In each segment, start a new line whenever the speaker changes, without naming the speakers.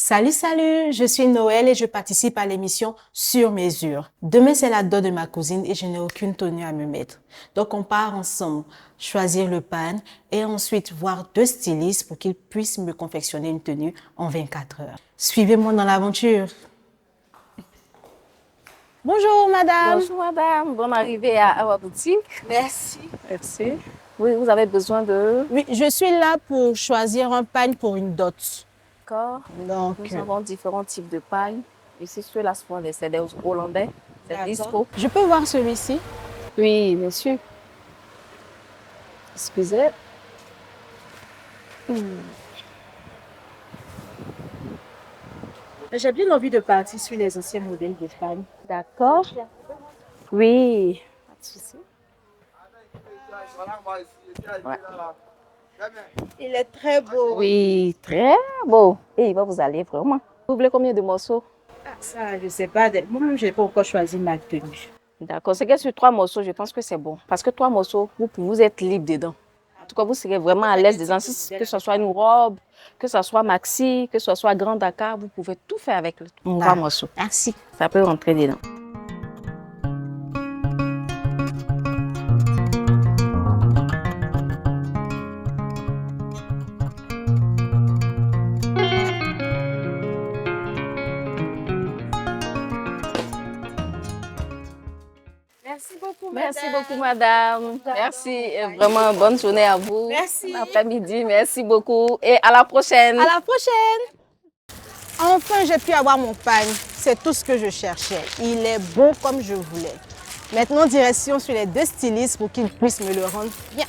Salut, salut, je suis Noël et je participe à l'émission Sur mesure. Demain, c'est la dot de ma cousine et je n'ai aucune tenue à me mettre. Donc, on part ensemble choisir le pan et ensuite voir deux stylistes pour qu'ils puissent me confectionner une tenue en 24 heures. Suivez-moi dans l'aventure. Bonjour, madame.
Bonjour madame, bonne arrivée à our boutique.
Merci.
Merci. Oui, vous avez besoin de...
Oui, je suis là pour choisir un pan pour une dot.
D'accord.
Donc,
Nous avons différents types de pailles. Ici, ceux-là sont des hollandais. C'est dispo.
je peux voir celui-ci?
Oui, monsieur. Excusez.
J'ai bien envie de partir sur les anciens modèles de pan.
D'accord. Oui. Pas de souci. Ouais.
Il est très beau.
Oui, très beau. Et il va vous aller vraiment. Vous voulez combien de morceaux?
Ah, ça, je sais pas. Moi-même, je n'ai pas encore choisi ma tenue.
D'accord. C'est que sur 3 morceaux, je pense que c'est bon. Parce que 3 morceaux, vous êtes libre dedans. En tout cas, vous serez vraiment à l'aise dedans. Que ce soit une robe, que ce soit maxi, que ce soit grand Dakar, vous pouvez tout faire avec les 3 morceaux.
Merci.
Ça peut rentrer dedans.
Merci beaucoup,
Merci beaucoup, madame. Merci. Et vraiment, bonne journée à vous.
Merci.
Bon après-midi. Merci beaucoup. Et à la prochaine.
À la prochaine. Enfin, j'ai pu avoir mon pagne. C'est tout ce que je cherchais. Il est beau comme je voulais. Maintenant, direction sur les deux stylistes pour qu'ils puissent me le rendre bien.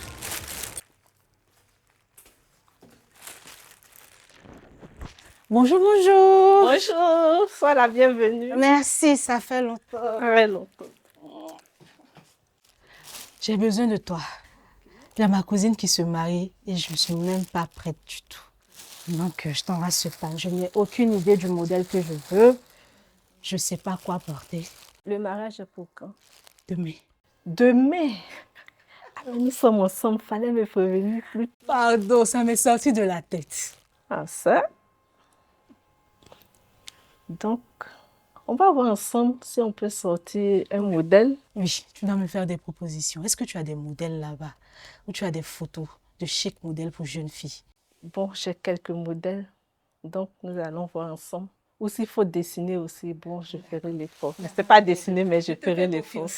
Bonjour, bonjour.
Bonjour. Sois la bienvenue.
Merci, ça fait longtemps.
Très longtemps.
J'ai besoin de toi. Il y a ma cousine qui se marie et je ne suis même pas prête du tout. Donc, je t'envoie ce pan. Je n'ai aucune idée du modèle que je veux. Je ne sais pas quoi porter.
Le mariage est pour quand?
Demain.
Demain. Alors, nous sommes ensemble. Fallait me prévenir plus.
Pardon, ça m'est sorti de la tête.
Ah, ça? Donc, on va voir ensemble si on peut sortir un modèle.
Oui, tu dois me faire des propositions. Est-ce que tu as des modèles là-bas? Ou tu as des photos de chic modèles pour jeunes filles?
Bon, j'ai quelques modèles. Donc, nous allons voir ensemble. Ou s'il faut dessiner aussi, bon, je ferai l'effort. Mais c'est pas dessiner, mais je ferai l'effort.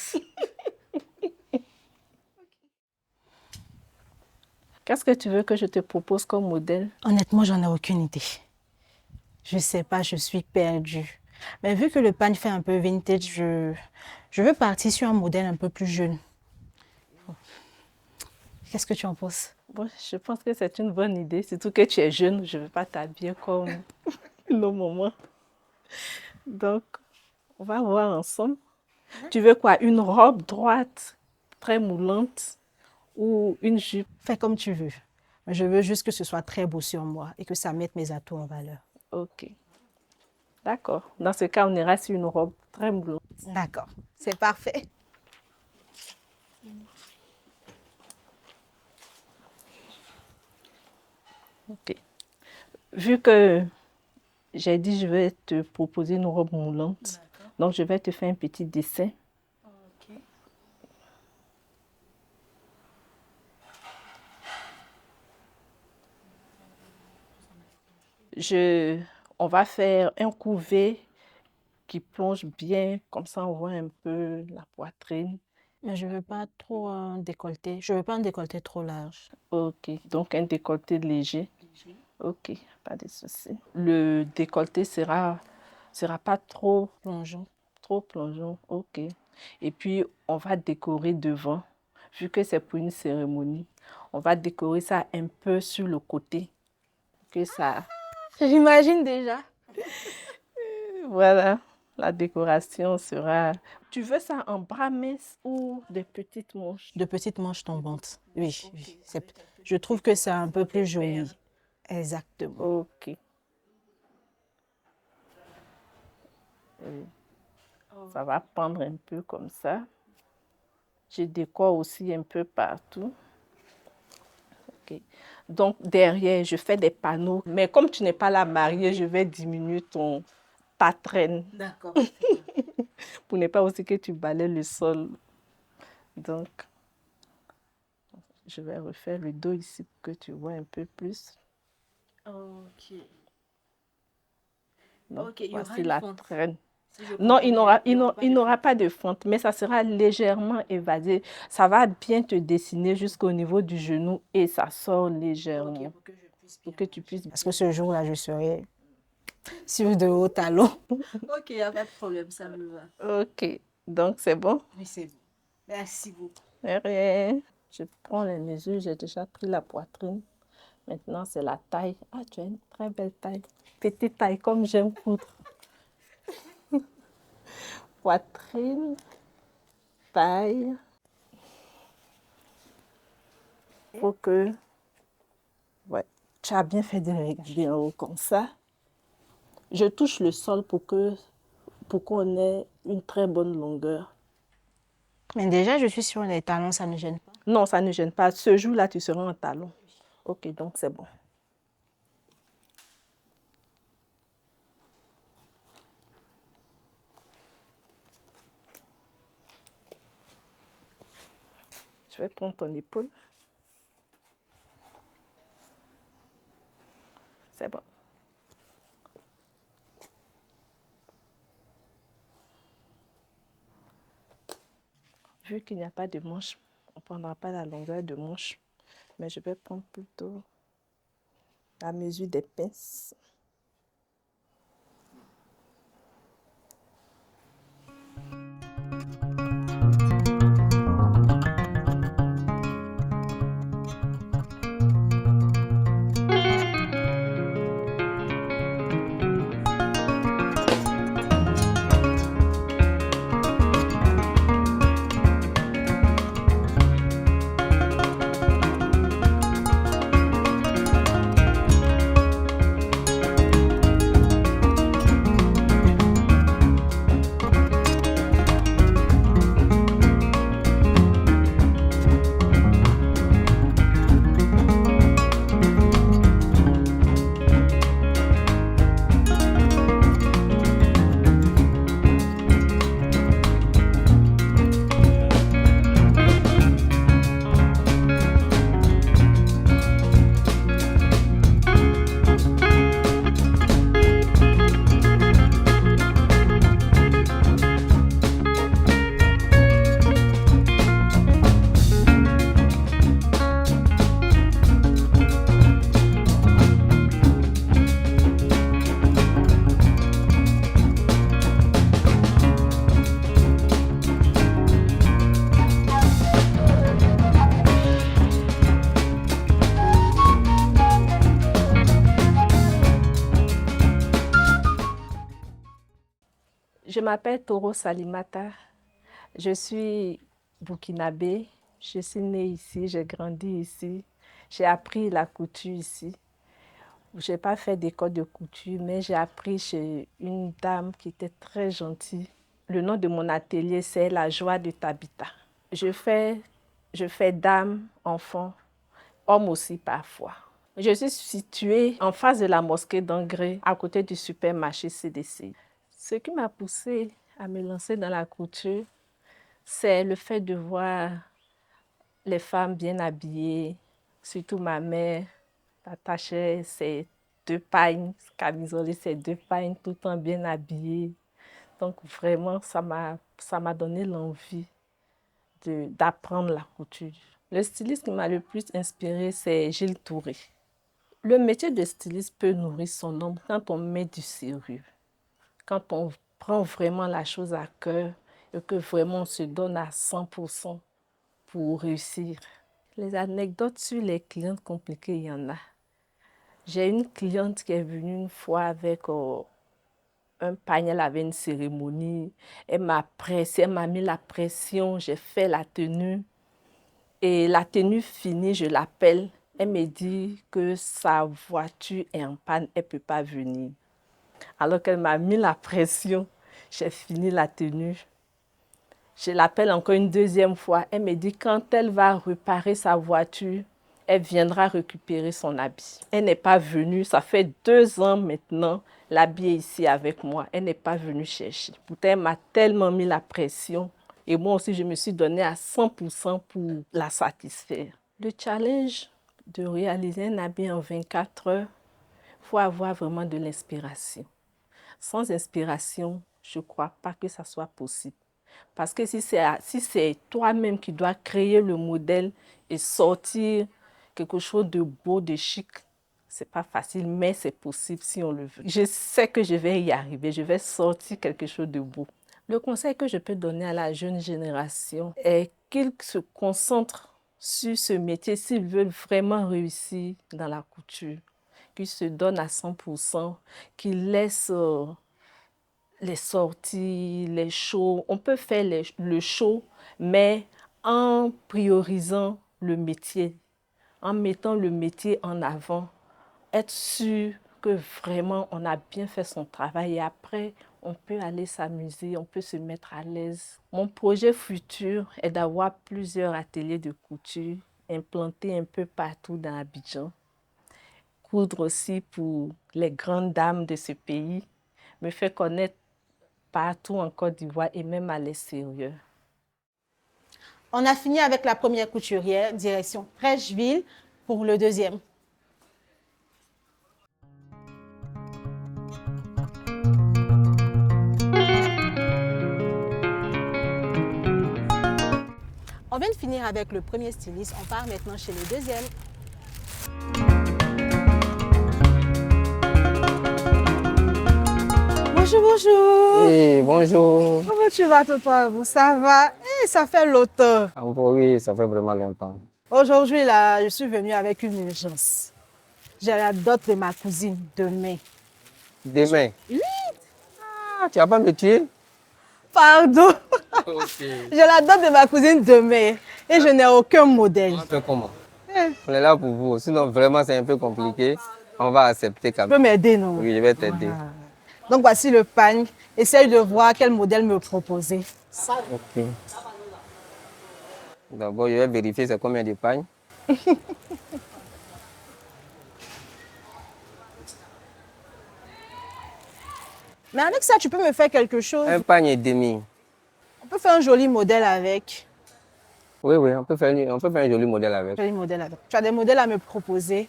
Qu'est-ce que tu veux que je te propose comme modèle?
Honnêtement, j'en ai aucune idée. Je sais pas, je suis perdue. Mais vu que le pan fait un peu vintage, je veux partir sur un modèle un peu plus jeune. Qu'est-ce que tu en penses?
Bon, je pense que c'est une bonne idée. Surtout que tu es jeune, je ne veux pas t'habiller comme nos mamans. Donc, on va voir ensemble. Tu veux quoi? Une robe droite, très moulante ou une jupe?
Fais comme tu veux. Mais je veux juste que ce soit très beau sur moi et que ça mette mes atouts en valeur.
Ok. D'accord. Dans ce cas, on ira sur une robe très moulante.
D'accord, c'est parfait.
Ok. Vu que j'ai dit je vais te proposer une robe moulante, donc je vais te faire un petit dessin.
Ok.
On va faire un couvé qui plonge bien, comme ça on voit un peu la poitrine.
Mais je veux pas trop un décolleté. Je veux pas un décolleté trop large.
Ok, donc un décolleté léger. Ok, pas de souci. Le décolleté sera pas trop
Plongeant.
trop plongeant. Ok. Et puis on va décorer devant, vu que c'est pour une cérémonie. On va décorer ça un peu sur le côté, que ça.
J'imagine déjà.
Voilà, la décoration sera. Tu veux ça en bras minces ou des petites manches?
De petites manches tombantes. Oui, oui. Je trouve que c'est un peu plus joli. Exactement.
Ok. Ça va prendre un peu comme ça. Je décore aussi un peu partout. OK. Donc, derrière, je fais des panneaux. Mais comme tu n'es pas la mariée, je vais diminuer ta traîne.
D'accord.
Pour ne pas aussi que tu balayes le sol. Donc, je vais refaire le dos ici pour que tu vois un peu plus.
Ok.
Donc,
Ok, il y aura
voici
une
la
fente.
traîne.
Si je
Non,
comprends
il
bien,
n'aura pas de fente, mais ça sera légèrement évasé. Ça va bien te dessiner jusqu'au niveau du genou et ça sort légèrement.
Ok, pour que je puisse
Pour
bien
que tu puisses.
Parce que ce jour-là, je serai sur de hauts talons. Ok, il n'y a pas de problème, ça me va.
OK. Donc, c'est bon?
Oui, c'est bon. Merci beaucoup.
De rien. Je prends les mesures, j'ai déjà pris la poitrine. Maintenant, c'est la taille. Ah, tu as une très belle taille. Petite taille, comme j'aime coudre. Poitrine, taille. Faut que... Ouais, tu as bien fait de regarder en haut comme ça. Je touche le sol pour qu'on ait une très bonne longueur.
Mais déjà, je suis sur les talons, ça ne gêne pas.
Non, ça ne gêne pas. Ce jour-là, tu seras en talon. OK, donc c'est bon. Je vais prendre ton épaule. C'est bon. Vu qu'il n'y a pas de manche, on ne prendra pas la longueur de manche, mais je vais prendre plutôt la mesure des pinces. Je m'appelle Toro Salimata. Je suis burkinabé. Je suis née ici, j'ai grandi ici. J'ai appris la couture ici. Je n'ai pas fait d'école de couture, mais j'ai appris chez une dame qui était très gentille. Le nom de mon atelier, c'est La Joie de Tabitha. Je fais dames, enfants, hommes aussi parfois. Je suis située en face de la mosquée d'Angré, à côté du supermarché CDC. Ce qui m'a poussée à me lancer dans la couture, c'est le fait de voir les femmes bien habillées, surtout ma mère attachait ses 2 pagnes, camisolée, ses 2 pagnes, tout le temps bien habillée. Donc vraiment, ça m'a donné l'envie d'apprendre la couture. Le styliste qui m'a le plus inspirée, c'est Gilles Touré. Le métier de styliste peut nourrir son homme quand on met du sérieux, quand on prend vraiment la chose à cœur et que vraiment on se donne à 100% pour réussir. Les anecdotes sur les clientes compliquées, il y en a. J'ai une cliente qui est venue une fois avec un panier, elle avait une cérémonie. Elle m'a pressée, elle m'a mis la pression, j'ai fait la tenue. Et la tenue finie, je l'appelle. Elle me dit que sa voiture est en panne, elle ne peut pas venir. Alors qu'elle m'a mis la pression, j'ai fini la tenue. Je l'appelle encore une deuxième fois. Elle me dit quand elle va réparer sa voiture, elle viendra récupérer son habit. Elle n'est pas venue, ça fait 2 ans maintenant, l'habit est ici avec moi. Elle n'est pas venue chercher. Pourtant, elle m'a tellement mis la pression. Et moi aussi, je me suis donnée à 100% pour la satisfaire. Le challenge de réaliser un habit en 24 heures, il faut avoir vraiment de l'inspiration. Sans inspiration, je ne crois pas que ça soit possible. Parce que si c'est toi-même qui dois créer le modèle et sortir quelque chose de beau, de chic, ce n'est pas facile, mais c'est possible si on le veut. Je sais que je vais y arriver, je vais sortir quelque chose de beau. Le conseil que je peux donner à la jeune génération est qu'ils se concentrent sur ce métier s'ils veulent vraiment réussir dans la couture, qu'ils se donnent à 100%, qu'ils laissent les sorties, les shows. On peut faire le show, mais en priorisant le métier, en mettant le métier en avant, être sûr que vraiment on a bien fait son travail et après on peut aller s'amuser, on peut se mettre à l'aise. Mon projet futur est d'avoir plusieurs ateliers de couture implantés un peu partout dans Abidjan. Coudre aussi pour les grandes dames de ce pays, me faire connaître partout en Côte d'Ivoire et même à l'extérieur.
On a fini avec la première couturière, direction Fraîcheville, pour le deuxième. On vient de finir avec le premier styliste, on part maintenant chez le deuxième. Bonjour, bonjour.
Oui, bonjour.
Comment tu vas, Toto? Ça va? Eh, ça fait longtemps.
Oui, ça fait vraiment longtemps.
Aujourd'hui, là, je suis venue avec une urgence. J'ai la dot de ma cousine demain.
Demain?
Oui.
Ah, tu vas pas me tuer?
Pardon.
Okay.
J'ai la dot de ma cousine demain et je n'ai aucun modèle.
On fait comment? On est là pour vous. Sinon, vraiment, c'est un peu compliqué. On va accepter quand
Tu peux
même.
m'aider, non?
Oui, je vais t'aider.
Voilà. Donc, voici le pagne. Essaye de voir quel modèle me proposer.
Ok. D'abord, je vais vérifier c'est combien de pagnes.
Mais avec ça, tu peux me faire quelque chose.
Un pagne et demi.
On peut faire un joli modèle avec.
Oui, on peut faire un joli modèle avec.
Joli modèle avec. Tu as des modèles à me proposer?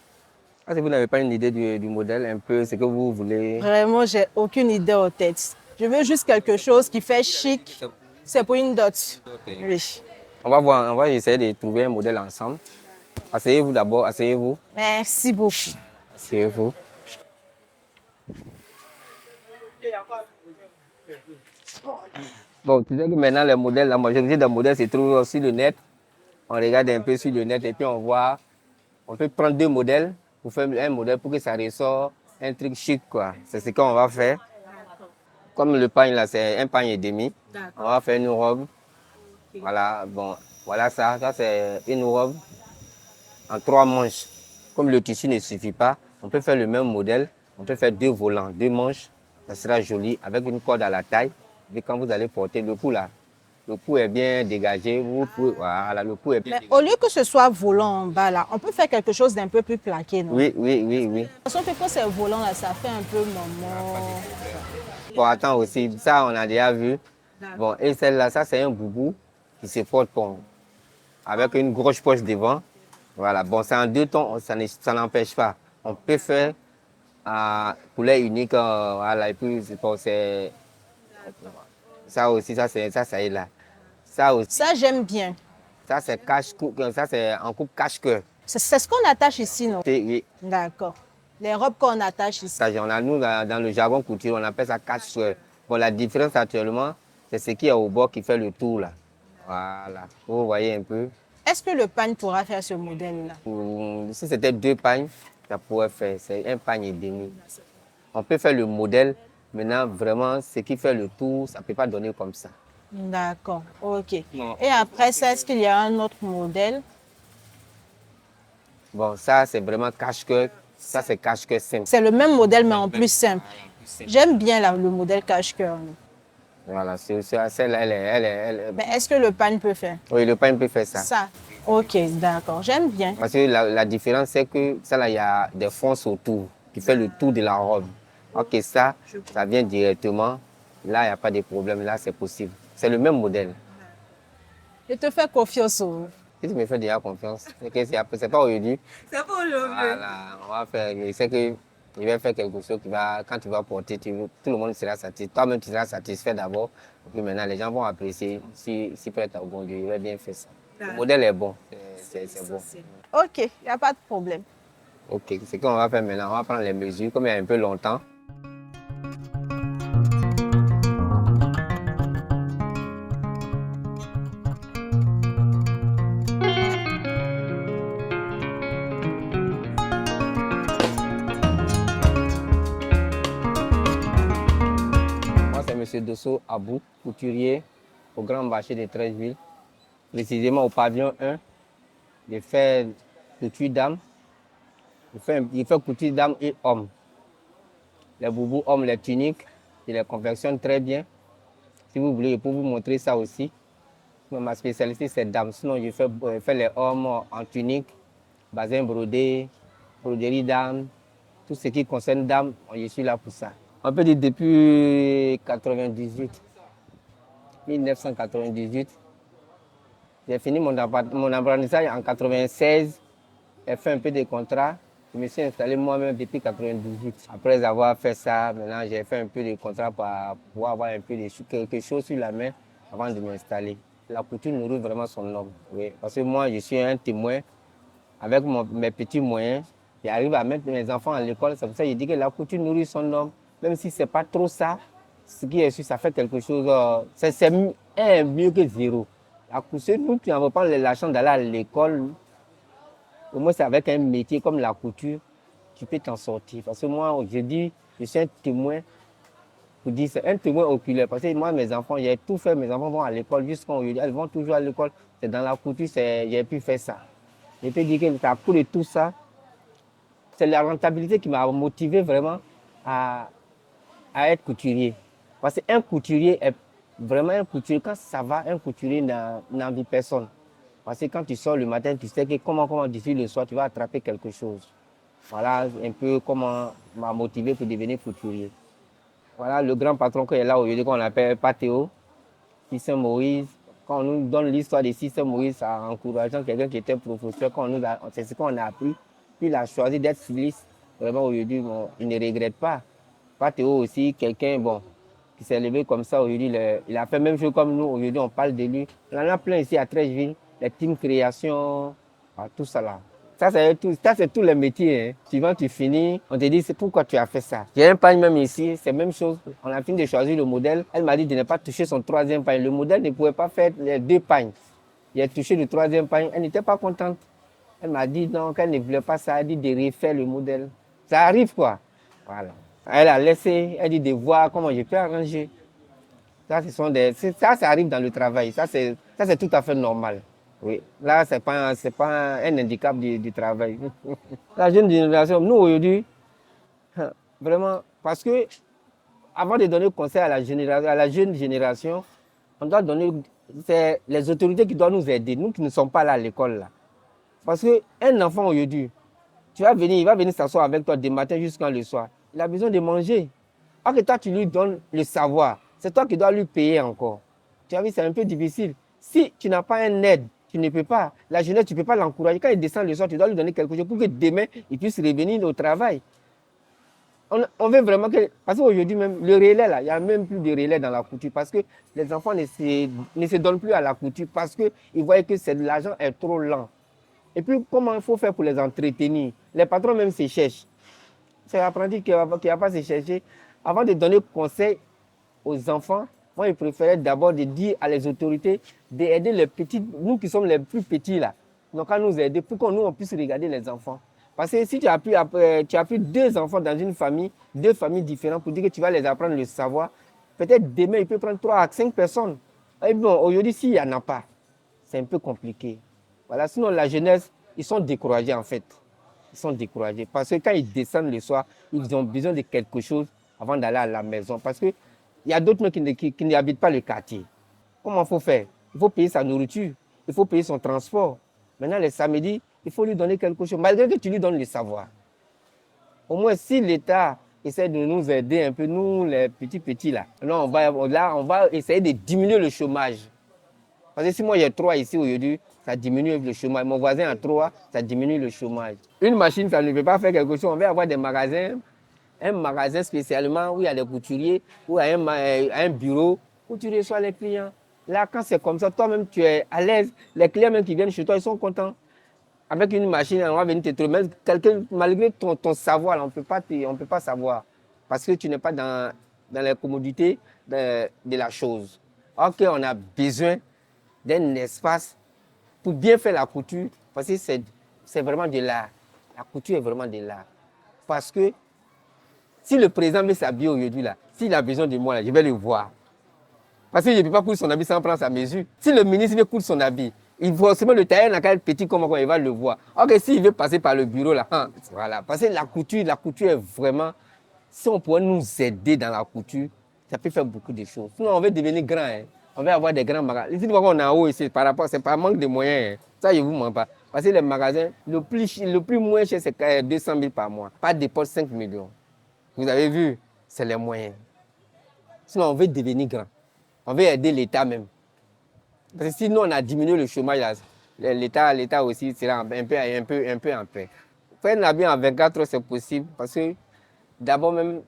Ah, si vous n'avez pas une idée du modèle, un peu ce que vous voulez.
Vraiment, j'ai aucune idée en tête. Je veux juste quelque chose qui fait chic. C'est pour une dot. Oui.
On va essayer de trouver un modèle ensemble. Asseyez-vous d'abord, asseyez-vous.
Merci beaucoup.
Asseyez-vous. Bon, tu sais que maintenant, les modèles, la majorité des modèles se trouvent sur le net. On regarde un peu sur le net et puis on voit, on peut prendre 2 modèles pour faire un modèle pour que ça ressort un truc chic, quoi. C'est ce qu'on va faire. Comme le pagne là, c'est un pagne et demi. On va faire une robe. Voilà, bon, voilà ça. Ça, c'est une robe en 3 manches. Comme le tissu ne suffit pas, on peut faire le même modèle. On peut faire 2 volants, 2 manches. Ça sera joli avec une corde à la taille. Et quand vous allez porter le cou là, le cou est bien dégagé. Vous pouvez, voilà, le cou est bien dégagé.
Au lieu que ce soit volant en bas là, on peut faire quelque chose d'un peu plus plaqué, non?
Oui.
Sauf que quand c'est volant là, ça fait un peu maman.
Bon, attends aussi, ça on a déjà vu. Bon, et celle-là, ça c'est un boubou qui se porte avec une grosse poche devant. Voilà, bon, c'est en 2 tons, ça n'empêche pas. On peut faire poulet unique, voilà, et puis c'est ça aussi, ça est là. Ça aussi,
Ça, j'aime bien.
ça c'est ça c'est en coupe cache-cœur.
C'est ce qu'on attache ici, non?
Oui,
D'accord. Les robes qu'on attache ici.
ça, nous, dans le jargon couture, on appelle ça cache-cœur. Bon, la différence actuellement, c'est ce qui est au bord qui fait le tour là. Voilà, vous voyez un peu.
Est-ce que le pagne pourra faire ce modèle-là?
Si c'était 2 pagnes, ça pourrait faire. C'est un pagne et demi. On peut faire le modèle. Maintenant, vraiment, ce qui fait le tour, ça ne peut pas donner comme ça.
D'accord, ok.
Non.
Et après ça, est-ce qu'il y a un autre modèle?
Bon, ça, c'est vraiment cache-cœur. Ça, c'est cache-cœur simple.
C'est le même modèle, mais en plus simple. J'aime bien là, le modèle cache-cœur.
Voilà, celle-là,
Mais est-ce que le pan peut faire?
Oui, le pain peut faire ça.
Ça. Ok, d'accord. J'aime bien.
Parce que la différence, c'est que ça, là, il y a des fonces autour qui fait le tour de la robe. Ok, ça vient directement. Là, il n'y a pas de problème. Là, c'est possible. C'est le même modèle.
Je te fais confiance. Oh.
Si tu me fais déjà confiance, c'est pas aujourd'hui.
C'est pas aujourd'hui.
Voilà, on va faire. Je sais que je vais faire quelque chose qui va, quand tu vas porter, tout le monde sera satisfait. Toi-même, tu seras satisfait d'abord. Et puis maintenant, les gens vont apprécier. Si peut-être au bon Dieu, il va bien faire ça. Le modèle est bon. C'est bon.
Ok, il n'y a pas de problème.
Ok, c'est qu'on va faire maintenant. On va prendre les mesures, comme il y a un peu longtemps. Moi, c'est M. Dosso Abou, couturier au Grand Marché de Treichville, précisément au pavillon 1. Il fait couture dames. Il fait couture dames et hommes. Les boubous hommes, les tuniques, il les confectionne très bien. Si vous voulez, je peux vous montrer ça aussi. Mais ma spécialité, c'est dames. Sinon, je fais les hommes en tunique, bazin brodé, broderie dames, tout ce qui concerne dames, je suis là pour ça. On peut dire depuis 1998. J'ai fini mon apprentissage en 96. J'ai fait un peu de contrats. Je me suis installé moi-même depuis 1998. Après avoir fait ça, maintenant j'ai fait un peu de contrat pour pouvoir avoir un peu de quelque chose sur la main avant de m'installer. La couture nourrit vraiment son homme. Oui. Parce que moi, je suis un témoin. Avec mes petits moyens, j'arrive à mettre mes enfants à l'école. C'est pour ça que je dis que la couture nourrit son homme. Même si ce n'est pas trop ça, ce qui est sûr, ça fait quelque chose. C'est mieux que zéro. La couture, nous, tu n'avons pas la chance d'aller à l'école. Au moins, c'est avec un métier comme la couture, tu peux t'en sortir. Parce que moi, je dis, je suis un témoin. Pour dire, c'est un témoin oculaire. Parce que moi, mes enfants, j'ai tout fait. Mes enfants vont à l'école jusqu'à aujourd'hui. Elles vont toujours à l'école. C'est dans la couture, j'ai pu faire ça. Je peux dire que à cause de tout ça, c'est la rentabilité qui m'a motivé vraiment à être couturier. Parce qu'un couturier est vraiment un couturier. Quand ça va, un couturier n'envie personne. Parce que quand tu sors le matin, tu sais que comment d'ici le soir, tu vas attraper quelque chose. Voilà un peu comment m'a motivé pour devenir couturier. Voilà le grand patron qui est là aujourd'hui, qu'on appelle Pathéo, Sisson Moïse. Quand on nous donne l'histoire de Sisson Moïse, ça a encourageant quelqu'un qui était professeur. C'est ce qu'on a appris. Puis il a choisi d'être styliste. Vraiment aujourd'hui, bon, il ne regrette pas. Pathéo aussi, quelqu'un bon, qui s'est levé comme ça aujourd'hui. Il a fait la même chose comme nous. Aujourd'hui, on parle de lui. On en a plein ici à Treichville. Les teams création, tout ça là. Ça, c'est tous les métiers. Hein. Souvent, tu finis, on te dit, c'est pourquoi tu as fait ça. J'ai un pagne même ici, c'est la même chose. On a fini de choisir le modèle. Elle m'a dit de ne pas toucher son troisième pagne. Le modèle ne pouvait pas faire les deux pagnes. J'ai touché le troisième pagne. Elle n'était pas contente. Elle m'a dit non, qu'elle ne voulait pas ça. Elle dit de refaire le modèle. Ça arrive quoi. Voilà. Elle a laissé, elle dit de voir comment je peux arranger. Ça arrive dans le travail. Ça, c'est tout à fait normal. Oui, là, ce n'est pas un handicap du travail. La jeune génération, nous aujourd'hui, vraiment, parce que avant de donner conseil à la jeune génération, on doit donner, c'est les autorités qui doivent nous aider, nous qui ne sommes pas là à l'école. Là. Parce qu'un enfant aujourd'hui, il va venir s'asseoir avec toi du matin jusqu'à le soir. Il a besoin de manger. Alors que toi, tu lui donnes le savoir, c'est toi qui dois lui payer encore. Tu as vu, c'est un peu difficile. Si tu n'as pas un aide, tu ne peux pas. La jeunesse, tu ne peux pas l'encourager. Quand il descend le soir, tu dois lui donner quelque chose pour que demain, il puisse revenir au travail. On veut vraiment que... Parce qu'aujourd'hui même, le relais, là, il n'y a même plus de relais dans la couture. Parce que les enfants ne se donnent plus à la couture parce qu'ils voient que l'argent est trop lent. Et puis, comment il faut faire pour les entretenir? Les patrons même se cherchent. C'est l'apprenti qui ne va pas se chercher. Avant de donner conseil aux enfants, moi, je préférais d'abord de dire à les autorités d'aider les petits, nous qui sommes les plus petits là. Donc, à nous aider pour qu'on on puisse regarder les enfants. Parce que si tu as pris deux enfants dans une famille, deux familles différentes pour dire que tu vas les apprendre le savoir, peut-être demain, il peut prendre 3 à 5 personnes. Et bon, aujourd'hui, s'il n'y en a pas, c'est un peu compliqué. Voilà, sinon, la jeunesse, ils sont découragés en fait. Ils sont découragés parce que quand ils descendent le soir, ils ont besoin de quelque chose avant d'aller à la maison. Parce que Il y a d'autres même qui n'habitent pas le quartier. Comment il faut faire? Il faut payer sa nourriture, il faut payer son transport. Maintenant, les samedis, il faut lui donner quelque chose, malgré que tu lui donnes le savoir. Au moins, si l'État essaie de nous aider un peu, nous, les petits là, on va essayer de diminuer le chômage. Parce que si moi, il y a 3 ici aujourd'hui, ça diminue le chômage. Mon voisin a 3, ça diminue le chômage. Une machine, ça ne peut pas faire quelque chose. On va avoir des magasins, un magasin spécialement où il y a des couturiers, où il y a un bureau où tu reçois les clients. Là, quand c'est comme ça, toi-même, tu es à l'aise. Les clients même qui viennent chez toi, ils sont contents. Avec une machine, on va venir te trouver. Malgré ton savoir, là, on ne peut pas savoir. Parce que tu n'es pas dans les commodités de la chose. Ok, on a besoin d'un espace pour bien faire la couture. Parce que c'est vraiment de l'art. La couture est vraiment de l'art. Parce que si le président veut s'habiller aujourd'hui, là, s'il a besoin de moi, là, je vais le voir. Parce que je ne peux pas coudre son habit sans prendre sa mesure. Si le ministre veut coudre son habit, il faut forcément le tailler dans quel petit comme il va le voir. Ok, s'il veut passer par le bureau, là, voilà. Parce que la couture est vraiment... Si on pourrait nous aider dans la couture, ça peut faire beaucoup de choses. Sinon, on va devenir grand. Hein. On va avoir des grands magasins. Ici, on est en haut ici, par rapport, c'est pas manque de moyens. Hein. Ça, je ne vous mens pas. Parce que les magasins, le plus moins cher, c'est 200 000 par mois. Pas de poste 5 millions. Vous avez vu, c'est les moyens. Sinon, on veut devenir grand. On veut aider l'État même. Parce que sinon, on a diminué le chômage. L'État aussi sera un peu en paix. Faire un habit en 24 heures, c'est possible. Parce que d'abord même,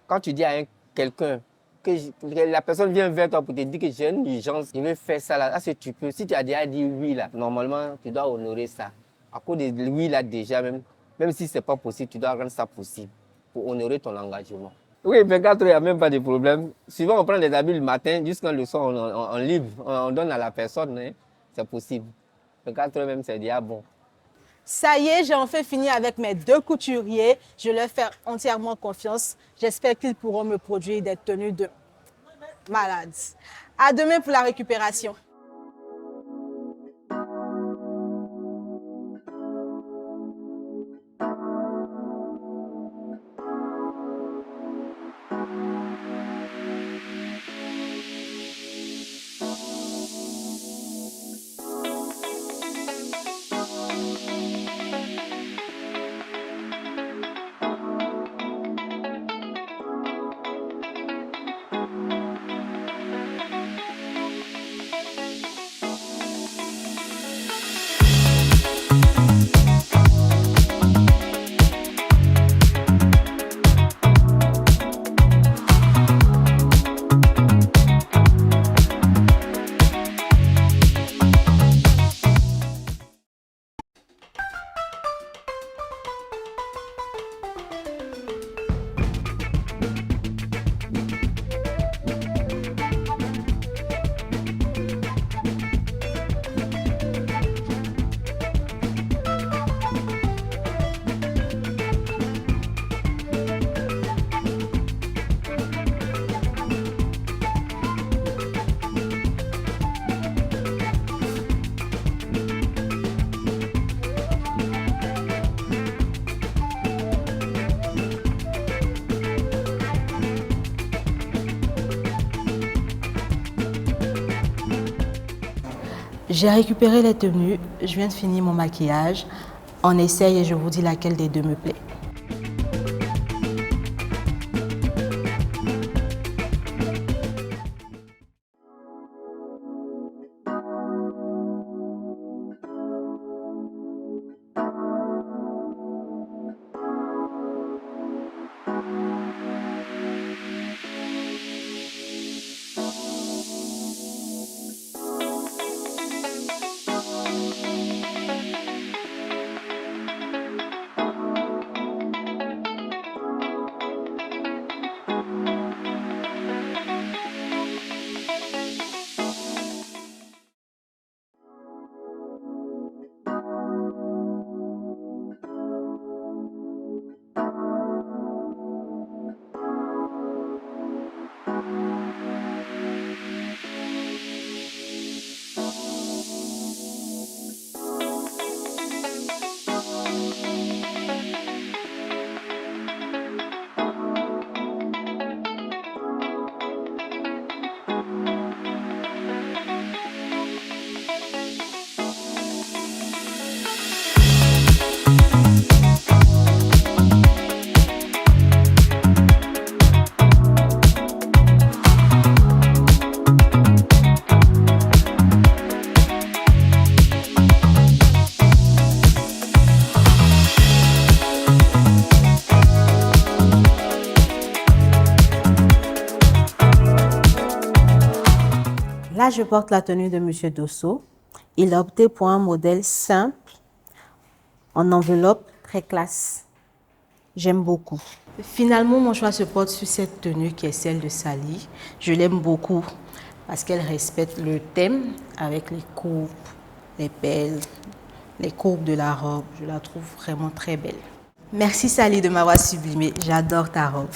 quand tu dis à quelqu'un que la personne vient vers toi pour te dire que j'ai une urgence, je vais faire ça là, est-ce que tu peux? Si tu as déjà dit oui là, normalement, tu dois honorer ça. À cause de oui là déjà, même si ce n'est pas possible, tu dois rendre ça possible pour honorer ton engagement. Oui, 24 heures, il n'y a même pas de problème. Souvent, on prend des habits le matin, jusqu'à le soir, on livre, on donne à la personne. Hein. C'est possible. 24 heures même, c'est déjà bon.
Ça y est, j'ai enfin fini avec mes 2 couturiers. Je leur fais entièrement confiance. J'espère qu'ils pourront me produire des tenues de malades. À demain pour la récupération. J'ai récupéré les tenues, je viens de finir mon maquillage. On essaye et je vous dis laquelle des 2 me plaît. Là, je porte la tenue de Monsieur Dosso. Il a opté pour un modèle simple, en enveloppe, très classe. J'aime beaucoup. Finalement, mon choix se porte sur cette tenue qui est celle de Sally. Je l'aime beaucoup parce qu'elle respecte le thème avec les coupes, les pelles, les courbes de la robe. Je la trouve vraiment très belle. Merci Sally de m'avoir sublimée. J'adore ta robe.